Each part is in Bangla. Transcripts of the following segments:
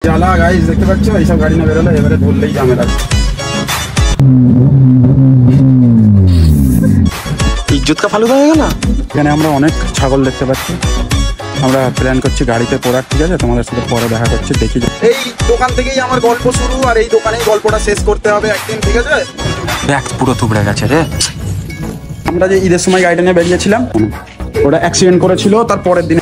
জ্বালা গাইস, দেখতে পাচ্ছ এইসব গাড়ি না বেরোলে এবারে ধরলেই ঝামেলা। ইজ্জত কা ফালুদা হয়ে গেল। এখানে আমরা অনেক ছাগল দেখতে পাচ্ছি। আমরা প্ল্যান করছি গাড়িতে পড়ার, ঠিক আছে? তোমাদের সাথে পরে দেখা করছি। দেখি এই দোকান থেকেই আমার গল্প শুরু, আর এই দোকানেই গল্পটা শেষ করতে হবে একদিন, ঠিক আছে? ব্যাগ পুরো থুবড়ে গেছে রে। আমরা যে ঈদের সময় গাড়িটা নিয়ে বেরিয়েছিলাম, ওটা অ্যাক্সিডেন্ট করেছিল তার পরের দিনে।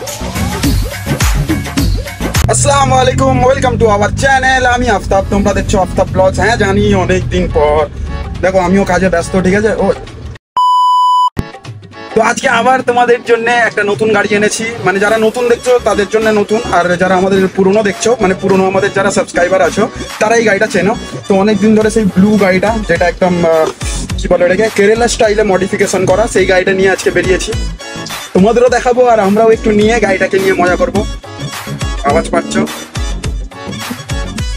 আসসালামু আলাইকুম, ওয়েলকাম টু আওয়ার চ্যানেল। আমি আফতাব, তোমরা দেখছো আফতাব ব্লগস। হ্যাঁ জানি অনেক দিন পর, দেখো আমিও কাজে ব্যস্ত, ঠিক আছে? তো আজকে আবার তোমাদের জন্য একটা নতুন গাড়ি এনেছি। মানে যারা নতুন দেখছো তাদের জন্য নতুন, আর যারা আমাদের পুরনো দেখছো, মানে পুরনো আমাদের যারা সাবস্ক্রাইবার আছো, তারা এই গাড়িটা চেনো। তো অনেকদিন ধরে সেই ব্লু গাড়িটা, যেটা একদম কি বলে এটাকে, কেরালা স্টাইলে মডিফিকেশন করা, সেই গাড়িটা নিয়ে আজকে বেরিয়েছি। তোমাদেরও দেখাবো আর আমরাও একটু নিয়ে গাড়িটাকে নিয়ে মজা করবো। আওয়াজ পাচ্ছ?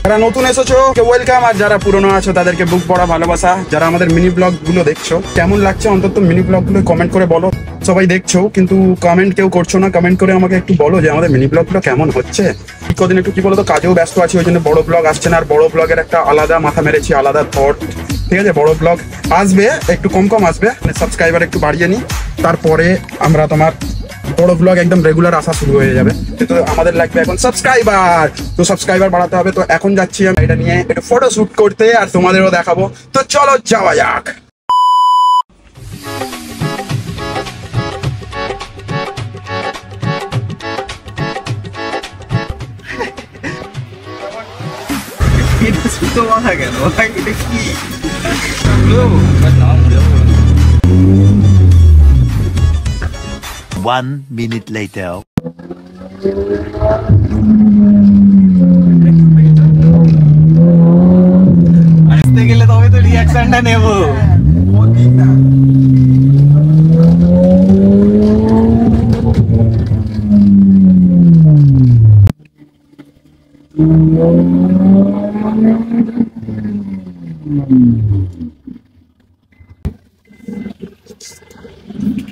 যারা নতুন এসেছো ওয়েলকাম, আর যারা পুরনো আছো তাদেরকে বুক পড়া ভালোবাসা। যারা আমাদের মিনি ব্লগ গুলো দেখছো, কেমন লাগছে অন্তত মিনি ব্লগ গুলো কমেন্ট করে বলো। সবাই দেখছো কিন্তু কমেন্ট কেউ করছো না। কমেন্ট করে আমাকে একটু বলো যে আমাদের মিনি ব্লগ গুলো কেমন হচ্ছে। কদিন একটু কি বলতো, কাজেও ব্যস্ত আছি, ওই জন্য বড় ব্লগ আসছে না। আর বড় ব্লগের একটা আলাদা মাথা মেরেছি, আলাদা থট, ঠিক আছে? বড় ব্লগ আসবে, একটু কম কম আসবে, মানে সাবস্ক্রাইবার একটু বাড়িয়ে নিই, তারপরে আমরা তোমার বড় ব্লগ একদম রেগুলার আসা শুরু হয়ে যাবে। কিন্তু আমাদের লাগবে এখন সাবস্ক্রাইবার, তো সাবস্ক্রাইবার বাড়াতে হবে। তো এখন যাচ্ছি আমি এটা নিয়ে একটু ফটো শুট করতে, আর তোমাদেরও দেখাবো। তো চলো যাওয়া যাক। One minute later. আসতে গেলে তবে তো রিঅ্যাকশনটা নেব।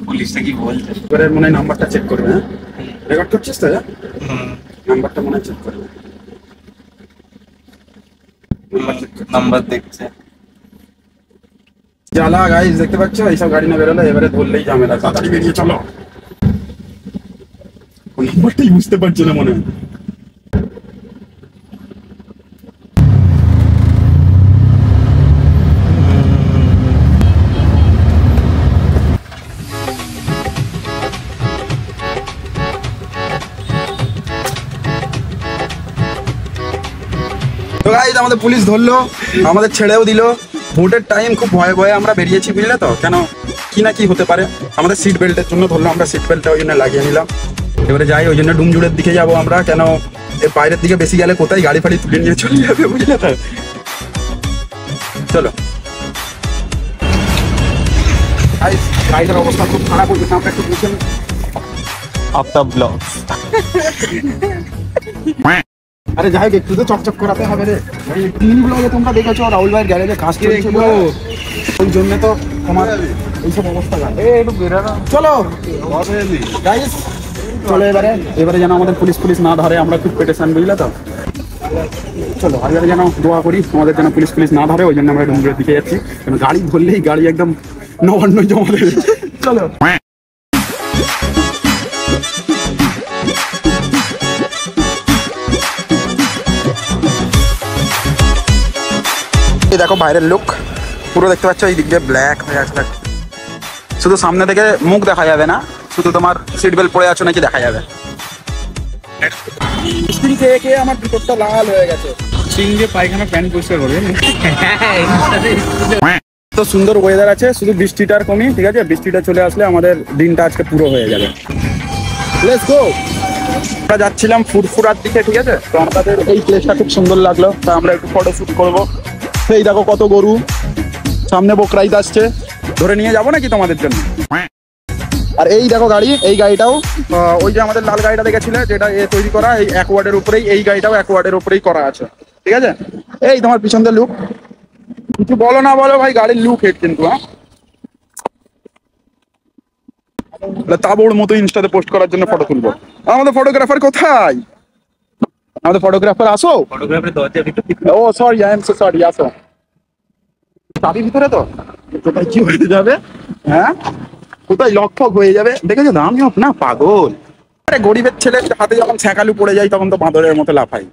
পুলিশটা কি বলছে? এবারে মনে হয় নাম্বারটা চেক করবে। হ্যাঁ, রেকর্ড করছিস তো? নাম্বারটা মনে হয় চেক করবে। নাম্বার দেখছে। জ্বালা গাইস, দেখতে পাচ্ছ এইসব গাড়ি না বেরোলে এবারে ধরলেই ঝামেলা। তাড়াতাড়ি বেরিয়ে চলো। নাম্বারটাই বুঝতে পারছি না মনে হয়। তো গাইস আমাদের পুলিশ ধরলো, আমাদের ছেড়েও দিল। ভোটের টাইম, খুব ভয়ে ভয়ে আমরা বেরিয়েছি, বুঝলে তো? কেন কি না কি হতে পারে। আমাদের সিট বেল্টের জন্য ধরলো, আমরা সিট বেল্টটা ওই জন্য লাগিয়ে নিলাম। এবারে যাই, ওই জন্য ডুমজুড়ের দিকে যাবো আমরা। কেন এর বাইরের দিকে বেশি গেলে কোথায় গাড়ি ফাড়ি তুলে নিয়ে চলে যাবে, বুঝলে তো? চলো। গাড়িটার অবস্থা খুব খারাপ হয়েছে, আমরা একটু বুঝেন। আফতাব ব্লগস। আরে যাই হোক, একটু তো চকচক করাতে হবে রে। মিনি ব্লগে তোমরা দেখেছো রাহুল ভাইয়ের গ্যারেজে কাজ চলছে, ওই জন্য তো তোমার এইসব অবস্থা। একটু বেরোনো। চলো গাইস, চলো এবারে যেন আমাদের পুলিশ না ধরে। আমরা খুব পেটেশন, বুঝলে তো? চলো আর যেন দোয়া করি আমাদের যেন পুলিশ না ধরে, ওই জন্য আমরা ডুমুরের দিকে যাচ্ছি। কারণ গাড়ি ধরলেই গাড়ি একদম নবান্ন জমা দেবে। চলো। দেখো বাইরের লুক পুরো দেখতে পাচ্ছ, এই দিক দিয়ে ব্ল্যাক হয়ে আছে। শুধু সামনে থেকে মুখ দেখা যাবে না, শুধু তোমার সিট বেল্ট পরে আছো নাকি দেখা যাবে। মিস্ত্রি খেয়ে খেয়ে আমার ভিতরটা লাল হয়ে গেছে। সিঙ্গে পায়খানা প্যান্ট পরিষ্কার করবে। তো সুন্দর ওয়েদার আছে, শুধু বৃষ্টিটার কমি, ঠিক আছে? বৃষ্টিটা চলে আসলে আমাদের দিনটা আজকে পুরো হয়ে যাবে। Let's go. আমরা যাচ্ছিলাম ফুরফুরার দিকে, ঠিক আছে? তো আমাদের এই প্লেসটা খুব সুন্দর লাগলো, তা আমরা একটু ফটো শুট করবো। এই দেখো কত গরু, সামনে বকরাইদ আসছে, ধরে নিয়ে যাবো নাকি তোমাদের জন্য? আর এই দেখো গাড়ি, এই গাড়িটাও ওই যে আমাদের লাল গাড়িটা দেখেছিলে, যেটা তৈরি করা এই অ্যাকওয়ার্ডের উপরেই, এই গাড়িটাও অ্যাকওয়ার্ডের উপরেই করা আছে, ঠিক আছে? এই তোমার পিছন দিয়ে লুক, কিছু বলো না বলো ভাই, গাড়ির লুক হেড কিন্তু। হ্যাঁ, তাবড় মতো ইনস্টাতে পোস্ট করার জন্য ফটো তুলবো। আমাদের ফটোগ্রাফার কোথায়? আমাদের ফটোগ্রাফার আসো। ফটোগ্রাফারের দরজা ভিতর ও sorry, I am so sorry, আসো। চাবি ভিতরে তো, কোথায় কি হয়ে যাবে, হ্যাঁ কোথায় লক ফক হয়ে যাবে, দেখেছো তো আমিও না পাগল। আরে গরিবের ছেলের হাতে যখন ছ্যাঁকালু পড়ে যায় তখন তো বাঁদরের মতো লাফাই।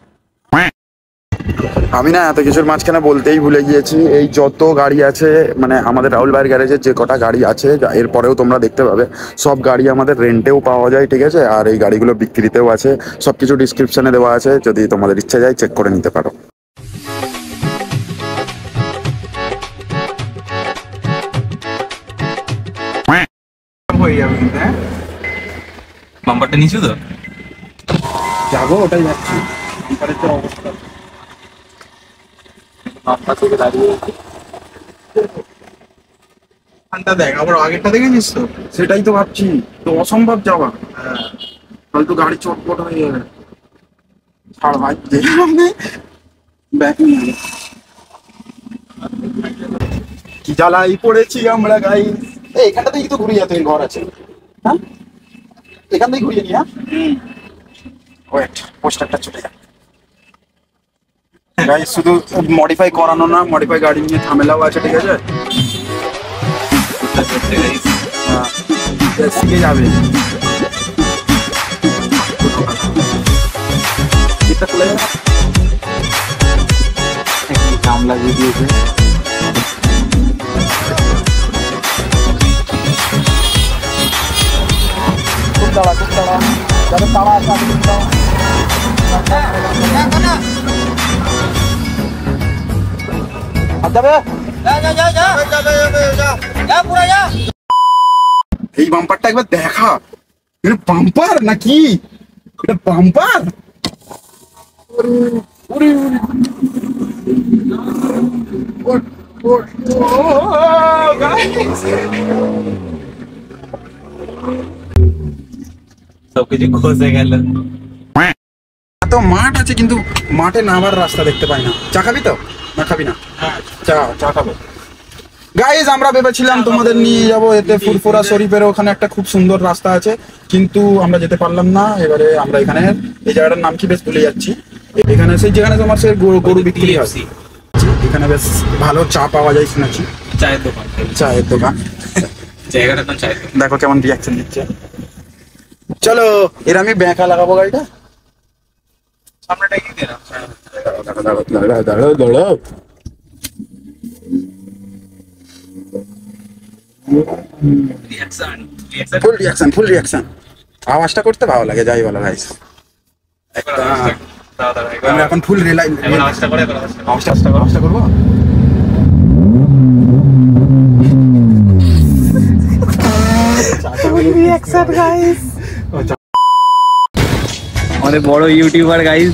আমি না এত কিছুর মাঝখানে বলতেই ভুলে গিয়েছি, এই যত গাড়ি আছে মানে আমাদের রাহুল ভাইয়ের গ্যারেজে যে কটা গাড়ি আছে, এরপরেও তোমরা দেখতে পাবে সব গাড়ি আমাদের রেন্টেও পাওয়া যায়, ঠিক আছে, আর এই গাড়িগুলো বিক্রিতেও আছে। সবকিছু ডিসক্রিপশনে দেওয়া আছে, যদি তোমাদের ইচ্ছা যায় চেক করে নিতে পারো। হয়ে যাবে কিন্তু, হ্যাঁ বাম্পারটা নিচু তো যাবো, ওটাই যাচ্ছি। বাম্পারের যে অবস্থা, বাম্পার থেকে দাঁড়িয়ে ঠান্ডা দেখ, আবার আগেরটা দেখেছিস তো? সেটাই তো ভাবছি, তো অসম্ভব যাওয়া, তাহলে তো গাড়ি চটপট হয়ে যাবে। ছাড় ভাই, দেখলাম না ব্যাক নিয়ে আয়। কি জ্বালাই পড়েছি আমরা গাই। এখানটা থেকে তো ঘুরে যেত, এর ঘর আছে, হ্যাঁ এখান থেকে ঘুরিয়ে নি। হ্যাঁ ওয়েট, পোস্টারটা চলে যায় গাইস। শুধু মডিফাই করানো না, মডিফাই গাড়ি নিয়ে ঝামেলাও আছে, ঠিক আছে। হ্যাঁ শিখে যাবে। এটা খুলে যাবে, নাম লাগিয়ে দিয়েছে। খুব তাড়া, খুব তাড়া, যাদের তাড়া আছে আমি খুব তাড়া। আর যাবে? এই বাম্পারটা একবার দেখা, এটা বাম্পার নাকি, এটা বাম্পার। সবকিছু খসে গেল। এত মাঠ আছে কিন্তু মাঠে নামার রাস্তা দেখতে পাই না। চা খাবি তো না খাবি না? চা, চা খাবো। গাইজ আমরা ভেবেছিলাম তোমাদের নিয়ে যাবো এতে ফুরফুরা শরীফের ওখানে একটা খুব সুন্দর রাস্তা আছে, কিন্তু আমরা যেতে পারলাম না। এবারে আমরা এখানে এই জায়গাটার নাম কি বেশ ভুলে যাচ্ছি, এখানে সেই যেখানে তোমার সেই গরু বিক্রি হয়, এখানে বেশ ভালো চা পাওয়া যায় শুনেছি। চায়ের দোকান, চায়ের দোকান, জায়গাটার নাম চায়ের দোকান। দেখো কেমন রিয়াকশন দিচ্ছে। চলো এর আমি ব্যাঁকা লাগাবো গাড়িটা, সামনেটা কি দিলাম? দাঁড়াও দাঁড়াও। রিঅ্যাকশন ফুল রিয়াকশন। আওয়াজটা করতে ভালো লাগে, যাই বলো গাইস। আমরা এখন ফুল রিলাই, আওয়াজটা করে আওয়াজটা করবো। আমাদের বড় ইউটিউবার গাইস।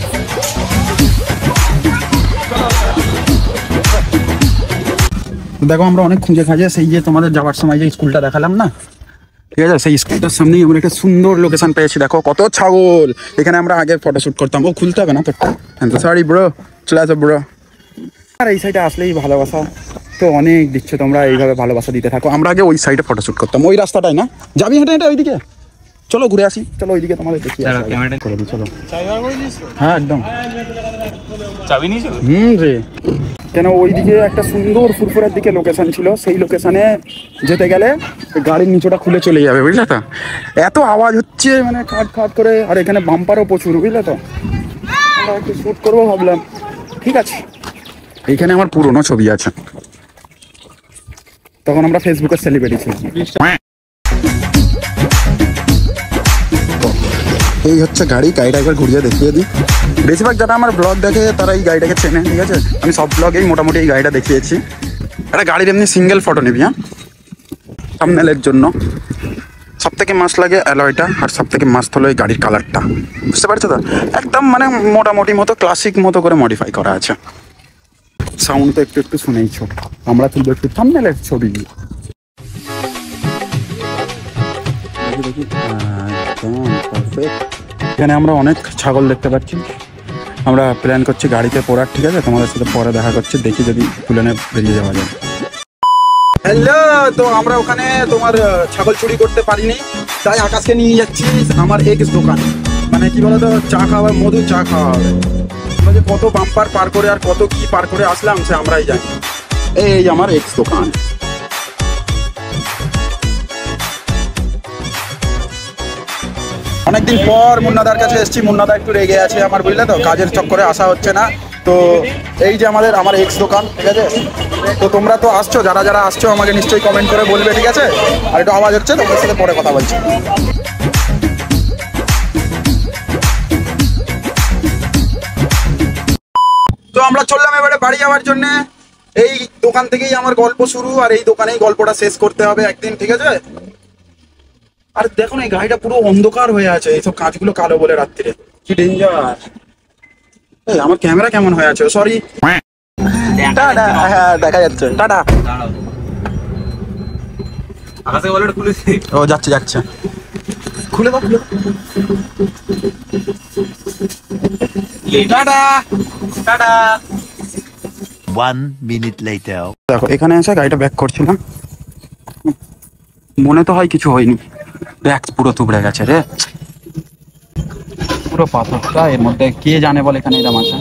দেখো আমরা অনেক খুঁজে খাজে সেই যে তোমাদের যাওয়ার সময় যে স্কুলটা দেখালাম না, ঠিক আছে, সেই স্কুলটার সামনেই আমরা একটা সুন্দর লোকেশন পেয়েছি। দেখো কত ছাগল, এখানে আমরা আগে ফটোশুট করতাম। ও খুলতে হবে না তোরটা, সরি ব্রো, চলে আসো ব্রো। আর এই সাইডে আসলেই ভালোবাসা তো অনেক দিচ্ছে, তোমরা এইভাবে ভালোবাসা দিতে থাকো। আমরা আগে ওই সাইডে ফটোশুট করতাম, ওই রাস্তাটাই না, যাবি হেঁটে হেঁটে ওইদিকে, চলো ঘুরে আসি, চলো ওইদিকে তোমাদের দেখি। করে দিই চলো। হ্যাঁ একদম, চাবি নিয়েছো? রে কেন ওইদিকে একটা সুন্দর ফুরফুরের দিকে লোকেশন ছিল, সেই লোকেশনে যেতে গেলে গাড়ির নিচটা খুলে চলে যাবে, বুঝলে তো। এত আওয়াজ হচ্ছে মানে খাট খাট করে, আর এখানে বাম্পারও প্রচুর, বুঝলে তো। আমরা একটু শ্যুট করবো ভাবলাম, ঠিক আছে। এইখানে আমার পুরনো ছবি আছে, তখন আমরা ফেসবুকের সেলিব্রিটি ছিলাম। এই হচ্ছে গাড়িটা একবার ঘুরিয়ে দেখিয়ে দিই। বেশিরভাগ যারা আমার ব্লগ দেখে তারা এই গাড়িটাকে চেনে, ঠিক আছে। আমি সব ব্লগেই মোটামুটি এই গাড়িটা দেখিয়েছি। একটা গাড়ির এমনি সিঙ্গেল ফটো নিবি, হ্যাঁ, থাম্বনেলের জন্য। সব থেকে মাস্ট লাগে অ্যালয়টা, আর সব থেকে মাস্ট হলো এই গাড়ির কালারটা, বুঝতে পারছো তো। একদম মানে মোটামুটি মতো ক্লাসিক মতো করে মডিফাই করা আছে। সাউন্ড তো একটু একটু শুনেইছো, আমরা তুলবো একটু থাম্বনেলের ছবি। এখানে আমরা অনেক ছাগল দেখতে পাচ্ছি। আমরা প্ল্যান করছি গাড়িতে পড়ার, ঠিক আছে, তোমাদের সাথে পরে দেখা করছি, দেখি যদি প্লেনে বেরিয়ে যাওয়া যায়। হ্যালো, তো আমরা ওখানে তোমার ছাগল চুরি করতে পারিনি, তাই আকাশকে নিয়ে যাচ্ছি আমার এক্স দোকান, মানে মানে কি বলতো চা খাওয়া, মধু চা খাওয়া হবে। আমরা যে কত বাম্পার পার করে আর কত কি পার করে আসলাম সে আমরাই জানি। এই আমার এক্স দোকান। অনেকদিন পর মুন্নাদার কাছে এসেছি। মুন্নাদা একটু রেগে আছে আমার, বুঝলে তো, কাজের চক্করে আসা হচ্ছে না। তো এই যে আমার এক্স দোকান, ঠিক আছে। তো তোমরা তো আসছো, যারা যারা আসছো আমাকে নিশ্চয়ই কমেন্ট করে বলবে, ঠিক আছে। আর একটু আওয়াজ হচ্ছে, তোমাদের সাথে পরে কথা বলছি। তো আমরা চললাম এবারে বাড়ি যাওয়ার জন্য। এই দোকান থেকেই আমার গল্প শুরু, আর এই দোকানেই গল্পটা শেষ করতে হবে একদিন, ঠিক আছে। আর দেখো না, এই গাড়িটা পুরো অন্ধকার হয়ে আছে, এইসব কাঁচগুলো কালো বলে রাত্রিরে, কি ডেঞ্জার। এই আমার ক্যামেরা কেমন হয়ে আছে, সরি। টাটা। হ্যাঁ দেখা যাচ্ছে, টাটা। আকাশে বলে খুলেছি। ও যাচ্ছে যাচ্ছে, খুলে দাও খুলে দাও। Tata tata. 1 minute later. দেখো এখানে এসে গাড়িটা ব্যাক করছিলাম, মনে তো হয় কিছু হয়নি। ব্যাক পুরো তুবড়ে গেছে রে, পুরো পাথরটা এর মধ্যে, কে জানে বল এখানে এরকম আছে।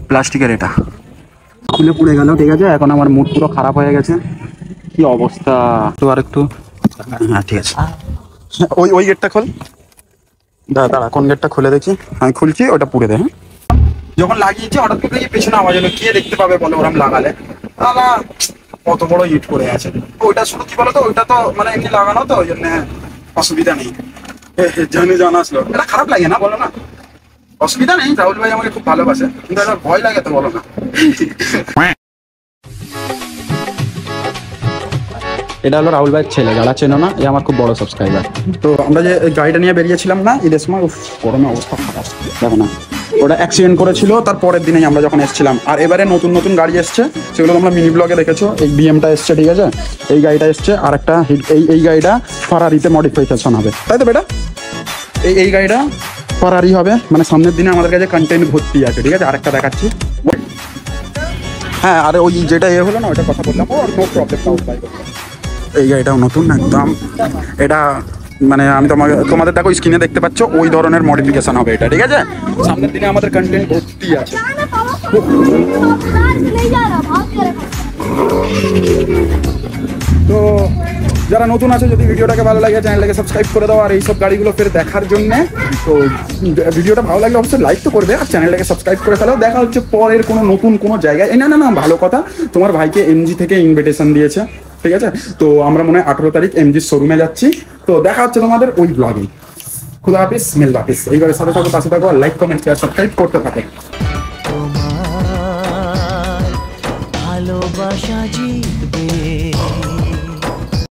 প্লাস্টিকের এটা খুলে পুড়ে গেল, ঠিক আছে। এখন আমার মুড পুরো খারাপ হয়ে গেছে, কি অবস্থা। তো আর একটু, হ্যাঁ ঠিক আছে, ওই গেটটা খোল। দাঁড়া দাঁড়া, কোন গেটটা খুলে দেখি। আমি খুলছি, ওটা পুড়ে দে। হ্যাঁ, যখন লাগিয়েছি হঠাৎ করে দেখি পেছনে আওয়াজ হলো, কে দেখতে পাবে বলো ওরম লাগালে। দাদা কত বড় ইট করে আছে। ওইটা শুধু কি বলতো, ওইটা তো মানে এমনি লাগানো, তো ওই জন্য অসুবিধা নেই। জানা আসলো, এটা খারাপ লাগে না বলো না। অসুবিধা নেই, রাহুল ভাই আমাকে খুব ভালোবাসে, কিন্তু এটা ভয় লাগে তো বলো না। এটা হলো রাহুল ভাইয়ের ছেলে, যারা চেনো না, এ আমার খুব বড় সাবস্ক্রাইবার। তো আমরা যে গাড়িটা নিয়ে বেরিয়েছিলাম না ঈদের সময়, গরমে অবস্থা খারাপ, দেখো না। ওটা অ্যাক্সিডেন্ট করেছিল তার পরের দিনেই আমরা যখন এসেছিলাম। আর এবারে নতুন নতুন গাড়ি এসছে, সেগুলো তোমরা মিনি ব্লগে দেখেছো। এই বিএমটা এসছে, ঠিক আছে, এই গাড়িটা এসছে। আর একটা এই গাড়িটা ফারারিতে মডিফিকেশন হবে, তাই তো বেটা। এই গাড়িটা ফারারি হবে, মানে সামনের দিনে আমাদের কাছে কন্টেন্ট ভর্তি আছে, ঠিক আছে। আরেকটা দেখাচ্ছি, হ্যাঁ। আর ওই যেটা হলো না, ওইটা কথা বললাম, ও নো প্রবলেম। এই গাড়িটাও নতুন একদম। এটা মানে আমি তোমাদের দেখো স্ক্রিনে দেখতে পাচ্ছ, ওই ধরনের মডিফিকেশন হবে এটা, ঠিক আছে। সামনের দিনে আমাদের কন্টেন্ট ভর্তি আছে। তো যারা নতুন আছে, যদি ভিডিওটাকে ভালো লাগে চ্যানেলটাকে সাবস্ক্রাইব করে দাও। আর এইসব গাড়িগুলো ফের দেখার জন্য, তো ভিডিওটা ভালো লাগলে অবশ্যই লাইক তো করবে, আর চ্যানেলটাকে সাবস্ক্রাইব করে ফেলো। দেখা হচ্ছে পরের কোনো নতুন কোনো জায়গায়। না না না, ভালো কথা, তোমার ভাইকে এমজি থেকে ইনভিটেশন দিয়েছে, ঠিক আছে। তো আমরা মনে হয় 18 তারিখ এমজির শোরুমে যাচ্ছি। তো দেখা হচ্ছে তোমাদের ওই ব্লগে। খুদা হাফিজ, মিল হাফিজ। এইবারে সাথে থাকো, পাশে থাকো, লাইক কমেন্ট শেয়ার সাবস্ক্রাইব করতে থাকো। ভালোবাসা